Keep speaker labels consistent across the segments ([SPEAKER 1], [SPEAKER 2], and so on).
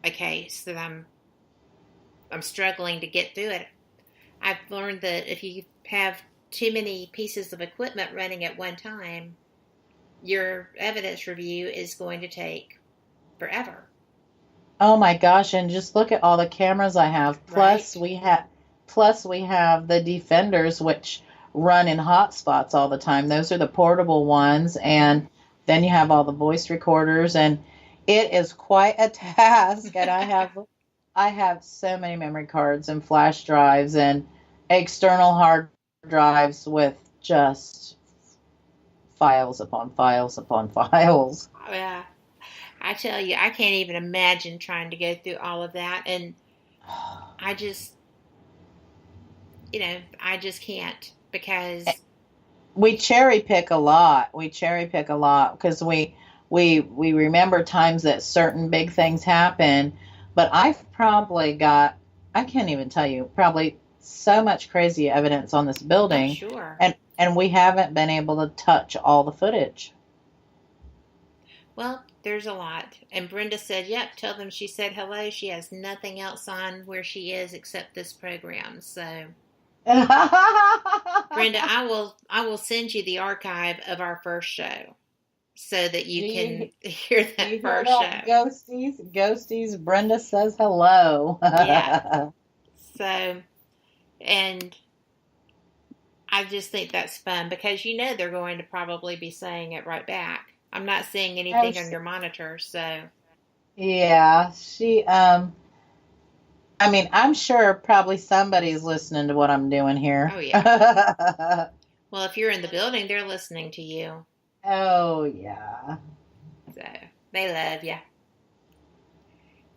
[SPEAKER 1] a case that I'm struggling to get through it. I've learned that if you have too many pieces of equipment running at one time, your evidence review is going to take forever.
[SPEAKER 2] Oh my gosh, and just look at all the cameras I have.
[SPEAKER 1] Right?
[SPEAKER 2] Plus we have the Defenders, which run in hotspots all the time. Those are the portable ones,
[SPEAKER 1] Mm-hmm.
[SPEAKER 2] and then you have all the voice recorders, and it is quite a task. And I have so many memory cards and flash drives and external hard drives with just files upon files upon files.
[SPEAKER 1] Yeah. I tell you, I can't even imagine trying to go through all of that. And I just, I just can't because,
[SPEAKER 2] We cherry pick a lot. We cherry pick a lot because we remember times that certain big things happen. But I've probably got, I can't even tell you, probably so much crazy evidence on this
[SPEAKER 1] I'm
[SPEAKER 2] building,
[SPEAKER 1] sure.
[SPEAKER 2] and we haven't been able to touch all the footage.
[SPEAKER 1] Well, there's a lot. And Brenda said, yep, tell them she said hello. She has nothing else on where she is except this program. So, Brenda, I will send you the archive of our first show so that
[SPEAKER 2] Do
[SPEAKER 1] you
[SPEAKER 2] you
[SPEAKER 1] can hear
[SPEAKER 2] do
[SPEAKER 1] that
[SPEAKER 2] you hear
[SPEAKER 1] first
[SPEAKER 2] that,
[SPEAKER 1] show.
[SPEAKER 2] ghosties? Ghosties, Brenda says hello.
[SPEAKER 1] Yeah. So, and I just think that's fun because they're going to probably be saying it right back. I'm not seeing
[SPEAKER 2] Oh,
[SPEAKER 1] anything on your monitor, so
[SPEAKER 2] yeah, I mean, I'm sure probably somebody's listening to what I'm doing here.
[SPEAKER 1] oh yeah. Well, if you're in the building, they're listening to you,
[SPEAKER 2] Oh, yeah.
[SPEAKER 1] so they love you.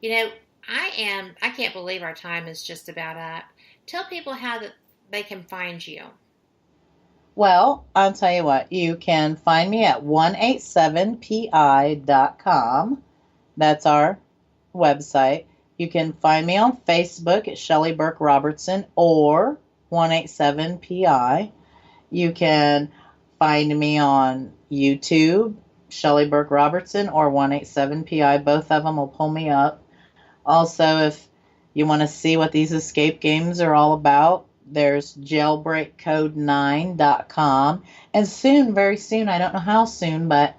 [SPEAKER 1] You know, I can't believe our time is just about up. Tell people how that they can find you.
[SPEAKER 2] Well, I'll tell you what, you can find me at 187pi.com. That's our website. You can find me on Facebook at Shelly Burk Robertson or 187pi. You can find me on YouTube, Shelly Burk Robertson or 187pi. Both of them will pull me up. Also, if you want to see what these escape games are all about, there's jailbreakcode9.com. And soon, very soon, I don't know how soon, but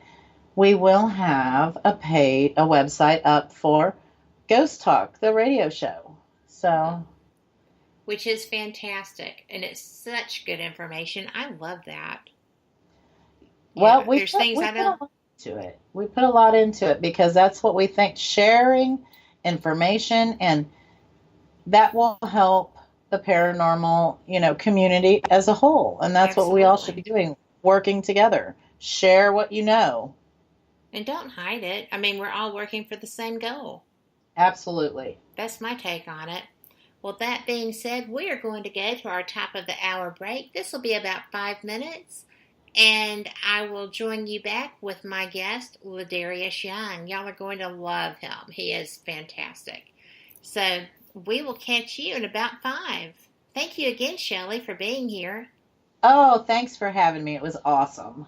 [SPEAKER 2] we will have a website up for Ghost Talk, the radio show.
[SPEAKER 1] Mhm.
[SPEAKER 2] So,
[SPEAKER 1] Which is fantastic, and it's such good information. I love that.
[SPEAKER 2] well, we
[SPEAKER 1] There's
[SPEAKER 2] put
[SPEAKER 1] things
[SPEAKER 2] we
[SPEAKER 1] I
[SPEAKER 2] put a
[SPEAKER 1] don't.
[SPEAKER 2] lot into it. We put a lot into it because that's what we think, sharing information, and that will help the paranormal, community as a whole. And that's what we all should
[SPEAKER 1] Absolutely.
[SPEAKER 2] be doing, working together. Share what you know.
[SPEAKER 1] And don't hide it. I mean, we're all working for the same goal.
[SPEAKER 2] Absolutely.
[SPEAKER 1] That's my take on it. Well, that being said, we are going to go to our top of the hour break. This will be about 5 minutes, and I will join you back with my guest, LaDarrius Young. Y'all are going to love him. He is fantastic. So we will catch you in about 5. Thank you again, Shelley, for being here.
[SPEAKER 2] Oh, thanks for having me. It was awesome.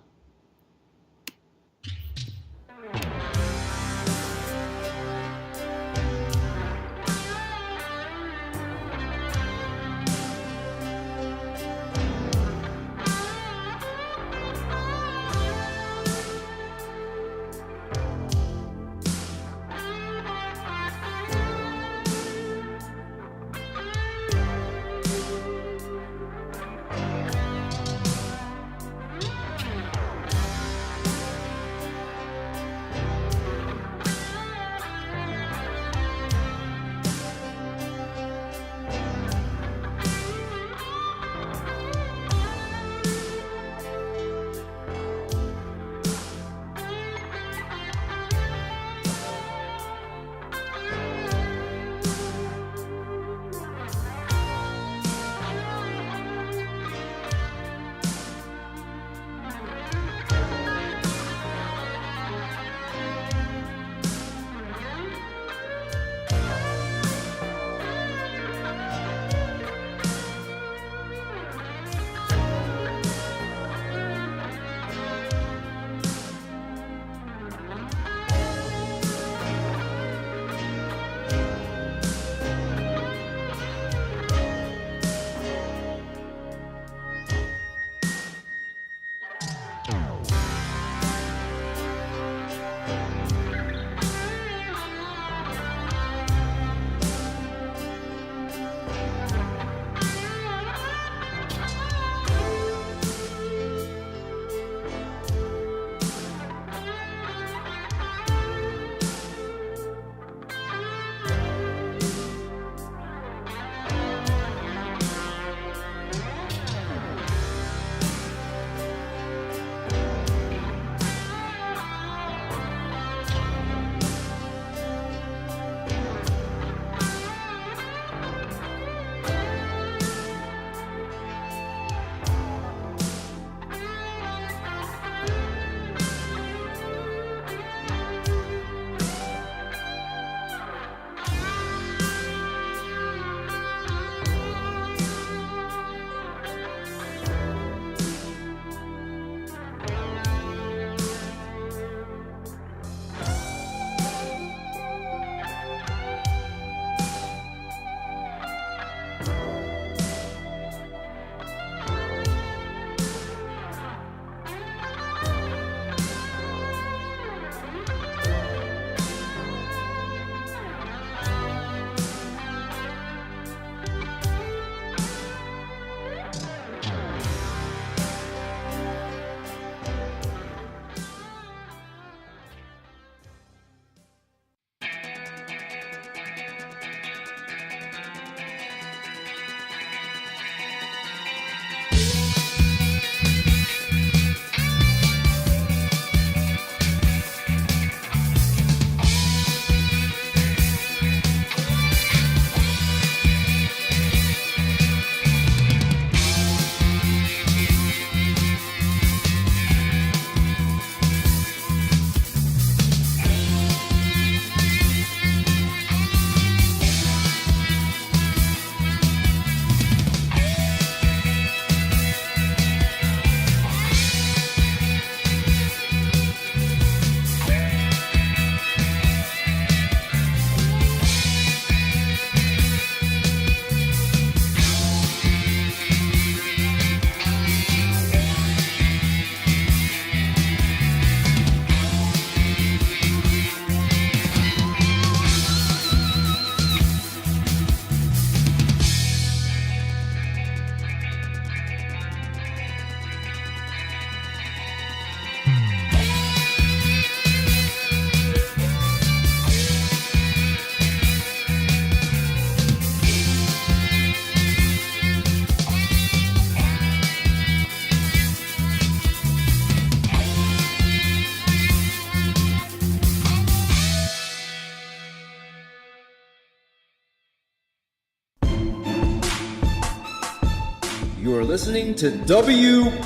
[SPEAKER 3] You are listening to WBHM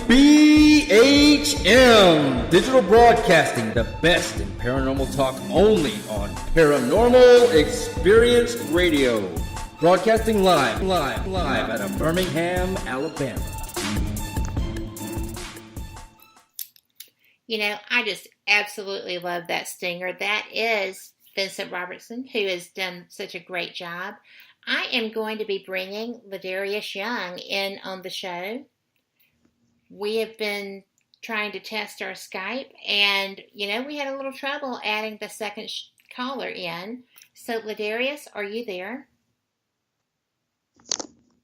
[SPEAKER 3] Digital Broadcasting, the best in paranormal talk, only on Paranormal Experience Radio. Broadcasting live out of Birmingham, Alabama.
[SPEAKER 1] You know, I just absolutely love that stinger. That is Vincent Robertson, who has done such a great job. I am going to be bringing LaDarrius Young in on the show. We have been trying to test our Skype, and, you know, we had a little trouble adding the second caller in. So, LaDarrius, are you there?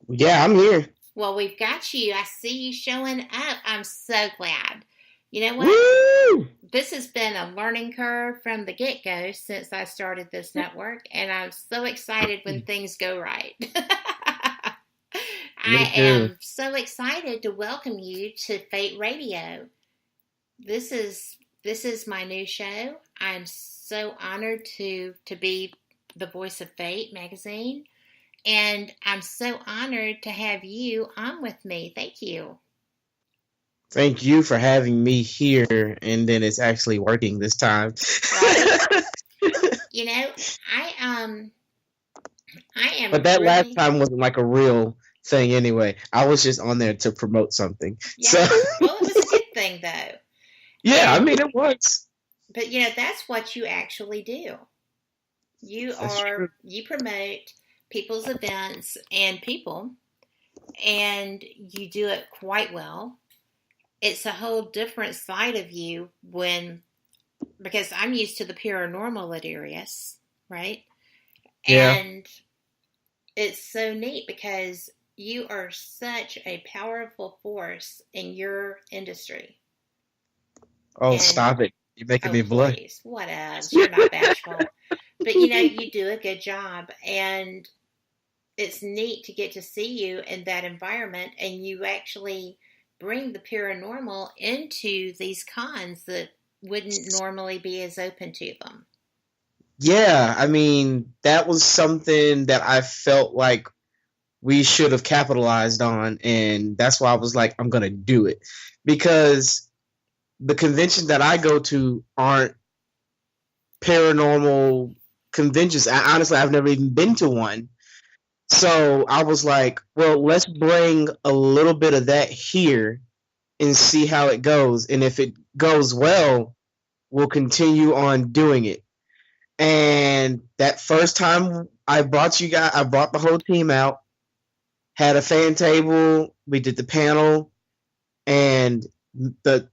[SPEAKER 4] Yeah, I'm here.
[SPEAKER 1] Well, we've got you. I see you showing up. I'm so glad. You know what?
[SPEAKER 4] Woo!
[SPEAKER 1] This has been a learning curve from the get-go since I started this network, and I'm so excited when things go right. I am so excited to welcome you to Fate Radio. This is my new show. I'm so honored to be the voice of Fate magazine, and I'm so honored to have you on with me. Thank you.
[SPEAKER 4] Thank you for having me here, and then it's actually working this time.
[SPEAKER 1] Right. You know, I am.
[SPEAKER 4] But that
[SPEAKER 1] really...
[SPEAKER 4] last time wasn't like a real thing anyway. I was just on there to promote something.
[SPEAKER 1] Yeah.
[SPEAKER 4] So...
[SPEAKER 1] Well, it was a good thing, though.
[SPEAKER 4] Yeah, I mean, it works.
[SPEAKER 1] But, you know, that's what you actually do. You promote people's events and people, and you do it quite well. It's a whole different side of you because I'm used to the paranormal LaDarrius, right?
[SPEAKER 4] Yeah.
[SPEAKER 1] And it's so neat because you are such a powerful force in your industry.
[SPEAKER 4] Oh, stop it. You're making me blush.
[SPEAKER 1] Please. What else? You're not bashful. But, you know, you do a good job, and it's neat to get to see you in that environment, and you actually bring the paranormal into these cons that wouldn't normally be as open to them.
[SPEAKER 4] Yeah, I mean, that was something that I felt like we should have capitalized on, and that's why I was like, I'm going to do it. Because the conventions that I go to aren't paranormal conventions. Honestly, I've never even been to one. So I was like, well, let's bring a little bit of that here and see how it goes. And if it goes well, we'll continue on doing it. And that first time I brought the whole team out, had a fan table, we did the panel, and the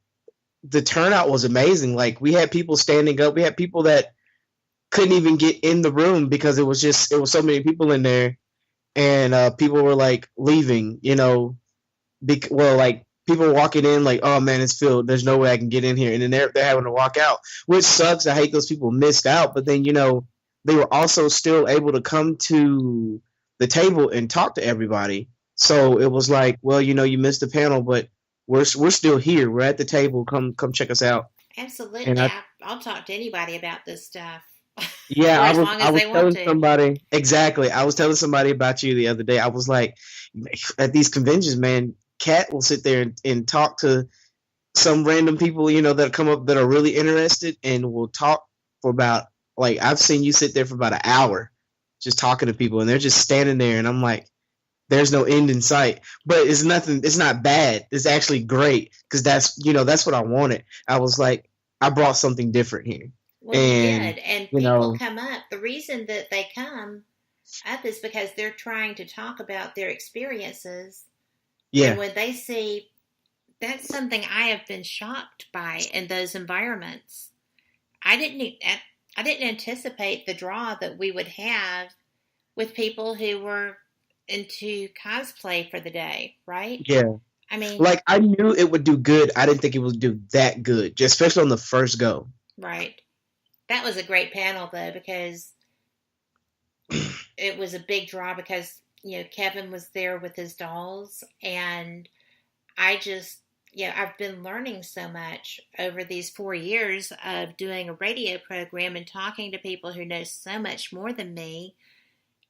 [SPEAKER 4] turnout was amazing. Like, we had people standing up. We had people that couldn't even get in the room because it was so many people in there. And people were like leaving, you know, like people walking in like, oh man, it's filled. There's no way I can get in here. And then they're having to walk out, which sucks. I hate those people missed out. But then, you know, they were also still able to come to the table and talk to everybody. So it was like, well, you know, you missed the panel, but we're still here. We're at the table. Come check us out.
[SPEAKER 1] Absolutely. And I'll talk to anybody about this stuff.
[SPEAKER 4] Yeah, I was telling somebody exactly. I was telling somebody about you the other day. I was like, at these conventions, man, Kat will sit there and talk to some random people, you know, that come up that are really interested, and will talk for about, like, I've seen you sit there for about an hour just talking to people, and they're just standing there, and I'm like, there's no end in sight. But it's nothing. It's not bad. It's actually great because that's what I wanted. I was like, I brought something different here.
[SPEAKER 1] Well, you did, and people come up. The reason that they come up is because they're trying to talk about their experiences.
[SPEAKER 4] Yeah.
[SPEAKER 1] And when they see, that's something I have been shocked by in those environments. I didn't anticipate the draw that we would have with people who were into cosplay for the day, right?
[SPEAKER 4] Yeah.
[SPEAKER 1] I mean,
[SPEAKER 4] like, I knew it would do good. I didn't think it would do that good, just especially on the first go.
[SPEAKER 1] Right. That was a great panel, though, because it was a big draw because, you know, Kevin was there with his dolls, and I've been learning so much over these 4 years of doing a radio program and talking to people who know so much more than me.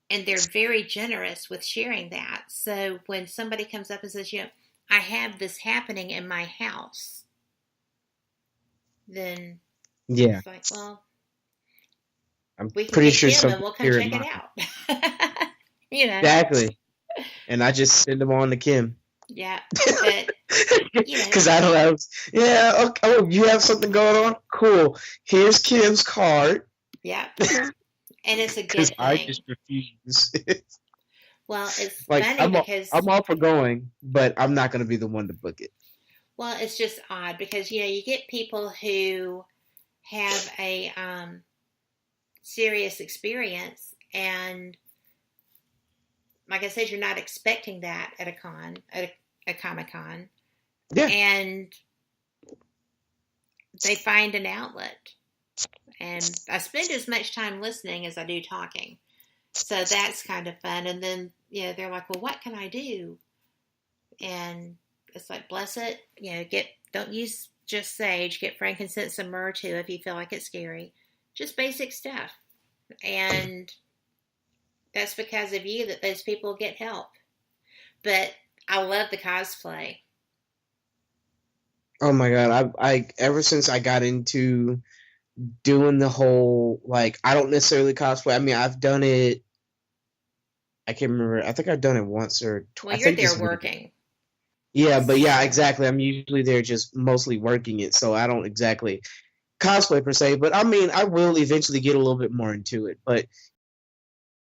[SPEAKER 1] and they're very generous with sharing that. So when somebody comes up and says, I have this happening in my house, then
[SPEAKER 4] Yeah,
[SPEAKER 1] it's like, well,
[SPEAKER 4] I'm
[SPEAKER 1] we can
[SPEAKER 4] pretty
[SPEAKER 1] get
[SPEAKER 4] sure
[SPEAKER 1] Kim
[SPEAKER 4] some
[SPEAKER 1] and we'll come
[SPEAKER 4] here in
[SPEAKER 1] check it
[SPEAKER 4] mine.
[SPEAKER 1] out.
[SPEAKER 4] Exactly. And I just send them on to Kim.
[SPEAKER 1] Yeah, but
[SPEAKER 4] because I don't have. Yeah, okay. Oh, you have something going on? Cool. Here's Kim's card.
[SPEAKER 1] Yeah, and it's a good thing.
[SPEAKER 4] I just refuse.
[SPEAKER 1] Well, it's
[SPEAKER 4] like
[SPEAKER 1] funny because
[SPEAKER 4] I'm all for going, but I'm not going to be the one to book it.
[SPEAKER 1] Well, it's just odd because you get people who have a serious experience, and like I said, you're not expecting that at a Comic-Con.
[SPEAKER 4] Yeah.
[SPEAKER 1] And they find an outlet. And I spend as much time listening as I do talking. So that's kind of fun. And then, they're like, well, what can I do? And it's like, bless it. Don't use just sage. Get frankincense and myrrh too if you feel like it's scary. Just basic stuff. And that's because of you that those people get help. But I love the cosplay.
[SPEAKER 4] Oh my God. I ever since I got into doing the whole, like, I don't necessarily cosplay. I mean, I've done it. I can't remember. I think I've done it once or twice.
[SPEAKER 1] Well, you're there working.
[SPEAKER 4] Yeah, but yeah, exactly. I'm usually there just mostly working it, so I don't exactly cosplay per se. But I mean, I will eventually get a little bit more into it. But